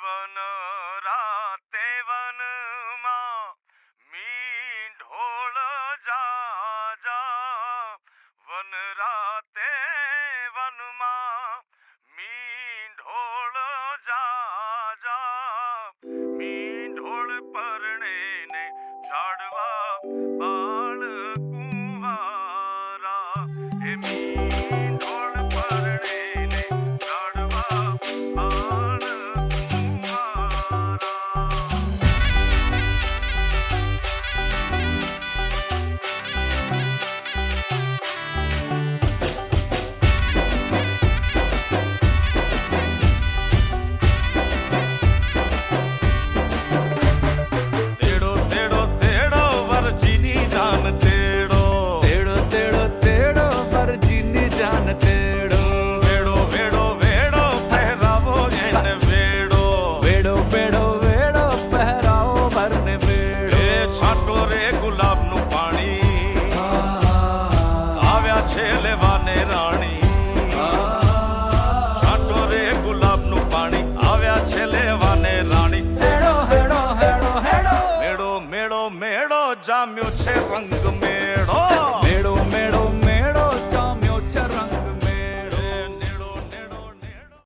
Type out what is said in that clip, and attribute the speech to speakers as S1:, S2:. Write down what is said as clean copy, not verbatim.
S1: one રાતે વનમાં મી ઢોળ જા જા વન રાતે વનમાં મી ઢોળ જા જા મી ઢોળ પરણે ને ઝાડવા બાળ કુંવારા હે મી ઢોળ પરણે ને ઝાડવા બાળ કુંવારા લેવાને રાણી છાંટો રે ગુલાબનું પાણી આવ્યા છે લેવાને રાણી હેડો હેડો હેડો હેડો મેળો મેળો મેળો જામ્યો છે રંગ મેળો